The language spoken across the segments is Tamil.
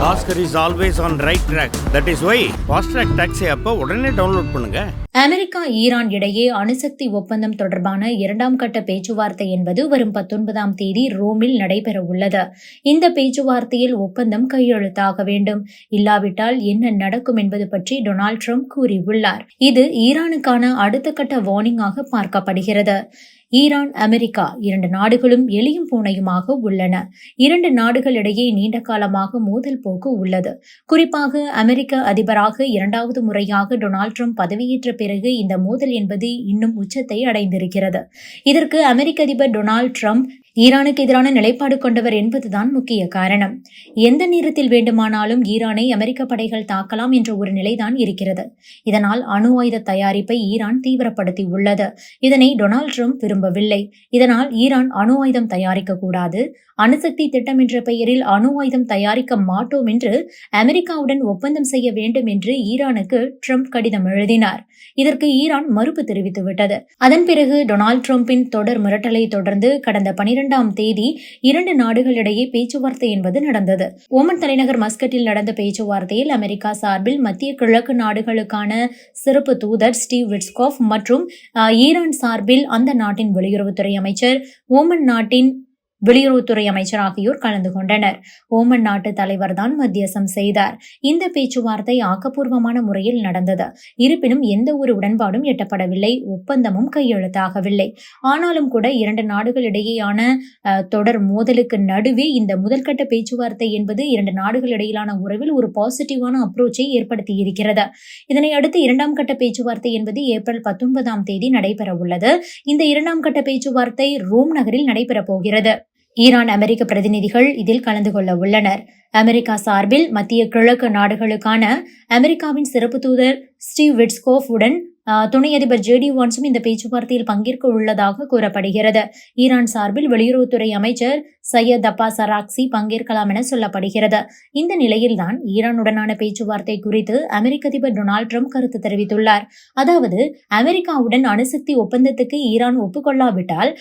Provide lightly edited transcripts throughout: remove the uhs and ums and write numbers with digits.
Oscar is always on right track. That is why Fast Track Taxi அப்ப உடனே டவுன்லோட் பண்ணுங்க. அமெரிக்கா ஈரான் இடையே அணுசக்தி ஒப்பந்தம் தொடர்பான 2ஆம் கட்ட பேச்சுவார்த்தை என்பது வரும் 19ஆம் தேதி ரோமில் நடைபெற உள்ளது. இந்த பேச்சுவார்த்தையில் ஒப்பந்தம் கையெழுத்தாக வேண்டும். இல்லாவிட்டால் என்ன நடக்கும் என்பது பற்றி டொனால்ட் ட்ரம்ப் கூறியுள்ளார். இது ஈரானுக்கான அடுத்த கட்ட வார்னிங்காக பார்க்கப்படுகிறது. ஈரான், அமெரிக்கா 2 நாடுகளும் எலியும் பூனையுமாக உள்ளன. 2 நாடுகளிடையே நீண்ட காலமாக மோதல் போக்கு உள்ளது. குறிப்பாக அமெரிக்க அதிபராக 2வது முறையாக டொனால்ட் ட்ரம்ப் பதவியேற்ற பிறகு இந்த மோதல் என்பது இன்னும் உச்சத்தை அடைந்திருக்கிறது. இதற்கு அமெரிக்க அதிபர் டொனால்ட் ட்ரம்ப் ஈரானுக்கு எதிரான நிலைப்பாடு கொண்டவர் என்பதுதான் முக்கிய காரணம். எந்த நேரத்தில் வேண்டுமானாலும் ஈரானை அமெரிக்க படைகள் தாக்கலாம் என்ற ஒரு நிலைதான் இருக்கிறது. இதனால் அணு ஆயுத தயாரிப்பை ஈரான் தீவிரப்படுத்தி உள்ளது. இதனை டொனால்ட் ட்ரம்ப் விரும்பவில்லை. இதனால் ஈரான் அணு ஆயுதம் தயாரிக்க கூடாது, அணுசக்தி திட்டம் என்ற பெயரில் அணு ஆயுதம் தயாரிக்க மாட்டோம் என்று அமெரிக்காவுடன் ஒப்பந்தம் செய்ய வேண்டும் என்று ஈரானுக்கு ட்ரம்ப் கடிதம் எழுதினார். இதற்கு ஈரான் மறுப்பு தெரிவித்துவிட்டது. அதன் பிறகு டொனால்ட் ட்ரம்பின் தொடர் மிரட்டலை தொடர்ந்து கடந்த 12ஆம் தேதி 2 நாடுகளிடையே பேச்சுவார்த்தை என்பது நடந்தது. ஓமன் தலைநகர் மஸ்கட்டில் நடந்த பேச்சுவார்த்தையில் அமெரிக்கா சார்பில் மத்திய கிழக்கு நாடுகளுக்கான சிறப்பு தூதர் ஸ்டீவ் விட்ஸ்காஃப் மற்றும் ஈரான் சார்பில் அந்த நாட்டின் வெளியுறவுத்துறை அமைச்சர், ஓமன் நாட்டின் வெளியுறவுத்துறை அமைச்சர் ஆகியோர் கலந்து கொண்டனர். ஓமன் நாட்டு தலைவர் தான் மத்தியஸ்தம் செய்தார். இந்த பேச்சுவார்த்தை ஆக்கப்பூர்வமான முறையில் நடந்தது. இருப்பினும் எந்த ஒரு உடன்பாடும் எட்டப்படவில்லை, ஒப்பந்தமும் கையெழுத்தாகவில்லை. ஆனாலும் கூட 2 நாடுகளிடையேயான தொடர் மோதலுக்கு நடுவே இந்த முதல்கட்ட பேச்சுவார்த்தை என்பது 2 நாடுகளிடையிலான உறவில் ஒரு பாசிட்டிவான அப்ரோச்சை ஏற்படுத்தி இருக்கிறது. இதனை அடுத்து 2ஆம் கட்ட பேச்சுவார்த்தை என்பது ஏப்ரல் 19ஆம் தேதி நடைபெற உள்ளது. இந்த 2ஆம் கட்ட பேச்சுவார்த்தை ரோம் நகரில் நடைபெற போகிறது. ஈரான், அமெரிக்க பிரதிநிதிகள் இதில் கலந்து கொள்ள உள்ளனர். அமெரிக்கா சார்பில் மத்திய கிழக்கு நாடுகளுக்கான அமெரிக்காவின் சிறப்பு தூதர் ஸ்டீவ் விட்ஸ்காஃப் உடன் துணை அதிபர் ஜே டி வான்ஸும் இந்த பேச்சுவார்த்தையில் பங்கேற்க உள்ளதாக கூறப்படுகிறது. ஈரான் சார்பில் வெளியுறவுத்துறை அமைச்சர் சையத் அப்பாஸ் அராக்சி பங்கேற்கலாம் என சொல்லப்படுகிறது. இந்த நிலையில்தான் ஈரானுடனான பேச்சுவார்த்தை குறித்து அமெரிக்க அதிபர் டொனால்ட் ட்ரம்ப் கருத்து தெரிவித்துள்ளார். அதாவது, அமெரிக்காவுடன் அணுசக்தி ஒப்பந்தத்துக்கு ஈரான் ஒப்புக்கொள்ளாவிட்டால்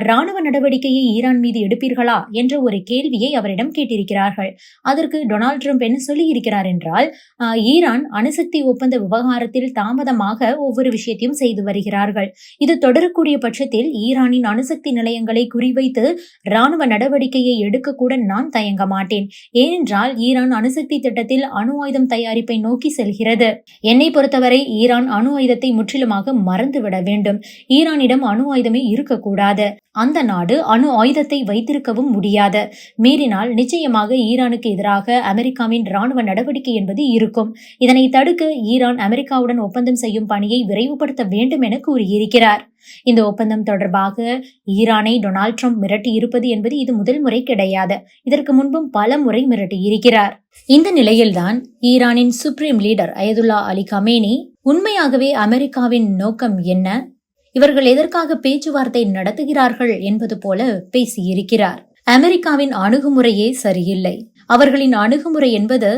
ராணுவ நடவடிக்கையை ஈரான் மீது எடுப்பீர்களா என்ற ஒரு கேள்வியை அவரிடம் கேட்டிருக்கிறார்கள். அதற்கு டொனால்ட் ட்ரம்ப் என்ன சொல்லியிருக்கிறார் என்றால், ஈரான் அணுசக்தி ஒப்பந்த விவகாரத்தில் தாமதமாக ஒவ்வொரு விஷயத்தையும் செய்து வருகிறார்கள். இது தொடரக்கூடிய பட்சத்தில் ஈரானின் அணுசக்தி நிலையங்களை குறிவைத்து ராணுவ நடவடிக்கையை எடுக்க கூட நான் தயங்க மாட்டேன். ஏனென்றால் ஈரான் அணுசக்தி திட்டத்தில் அணு ஆயுதம் தயாரிப்பை நோக்கி செல்கிறது. என்னை பொறுத்தவரை ஈரான் அணு ஆயுதத்தை முற்றிலுமாக மறந்துவிட வேண்டும். ஈரானிடம் அணு ஆயுதமே இருக்கக்கூடாது. அந்த நாடு அணு ஆயுதத்தை வைத்திருக்கவும் முடியாது. மீறினால் நிச்சயமாக ஈரானுக்கு எதிராக அமெரிக்காவின் ராணுவ நடவடிக்கை என்பது இருக்கும். இதனை தடுக்க ஈரான் அமெரிக்காவுடன் ஒப்பந்தம் செய்யும் பணியை விரைவுபடுத்த வேண்டும் என கூறியிருக்கிறார். இந்த ஒப்பந்தம் தொடர்பாக ஈரானை டொனால்ட் ட்ரம்ப் மிரட்டி இருப்பது என்பது இது முதல் முறை கிடையாது. இதற்கு முன்பும் பல முறை மிரட்டி இருக்கிறார். இந்த நிலையில்தான் ஈரானின் supreme leader Ayatollah Ali Khamenei உண்மையாகவே அமெரிக்காவின் நோக்கம் என்ன, இவர்கள் எதற்காக பேச்சுவார்த்தை நடத்துகிறார்கள் என்பது போல பேசியிருக்கிறார். அமெரிக்காவின் அணுகுமுறையே சரியில்லை. அவர்களின் அணுகுமுறை என்பது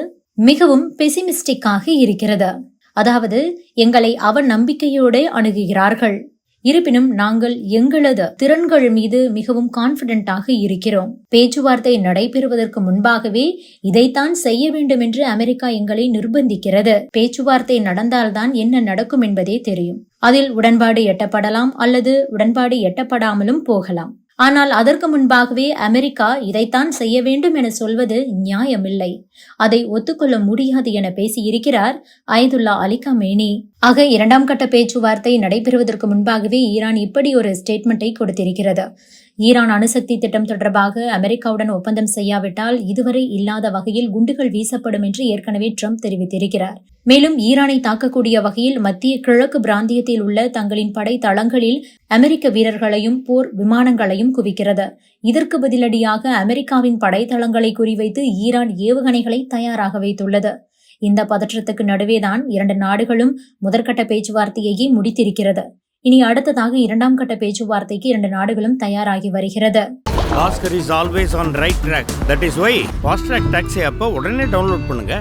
மிகவும் பெசிமிஸ்டிக்காக இருக்கிறது. அதாவது, எங்களை அவநம்பிக்கையோடு அணுகுகிறார்கள். இருப்பினும் நாங்கள் எங்களது திறன்கள் மீது மிகவும் கான்பிடென்டாக இருக்கிறோம். பேச்சுவார்த்தை நடைபெறுவதற்கு முன்பாகவே இதைத்தான் செய்ய வேண்டும் என்று அமெரிக்கா எங்களை நிர்பந்திக்கிறது. பேச்சுவார்த்தை நடந்தால்தான் என்ன நடக்கும் என்பதே தெரியும். அதில் உடன்பாடு எட்டப்படலாம் அல்லது உடன்பாடு எட்டப்படாமலும் போகலாம். ஆனால் அதற்கு முன்பாகவே அமெரிக்கா இதைத்தான் செய்ய வேண்டும் என சொல்வது நியாயமில்லை. அதை ஒத்துக்கொள்ள முடியாது என பேசியிருக்கிறார் அயதுல்லா அலி கமேனி. ஆக 2ஆம் கட்ட பேச்சுவார்த்தை நடைபெறுவதற்கு முன்பாகவே ஈரான் இப்படி ஒரு ஸ்டேட்மெண்ட்டை கொடுத்திருக்கிறது. ஈரான் அணுசக்தி திட்டம் தொடர்பாக அமெரிக்காவுடன் ஒப்பந்தம் செய்யாவிட்டால் இதுவரை இல்லாத வகையில் குண்டுகள் வீசப்படும் என்று ஏற்கனவே ட்ரம்ப் தெரிவித்திருக்கிறார். மேலும் ஈரானை தாக்கக்கூடிய வகையில் மத்திய கிழக்கு பிராந்தியத்தில் உள்ள தங்களின் படை தளங்களில் அமெரிக்க வீரர்களையும் போர் விமானங்களையும் குவிக்கிறது. இதற்கு பதிலடியாக அமெரிக்காவின் படைத்தளங்களை குறிவைத்து ஈரான் ஏவுகணைகளை தயாராக வைத்துள்ளது. இந்த பதற்றத்துக்கு நடுவேதான் 2 நாடுகளும் முதற்கட்ட பேச்சுவார்த்தையை முடித்திருக்கிறது. இனி அடுத்ததாக 2ஆம் கட்ட பேச்சுவார்த்தைக்கு 2 நாடுகளும் தயாராகி வருகிறது. Oscar is always on right track. That is why Fast Track Taxi அப்ப உடனே டவுன்லோட் பண்ணுங்க.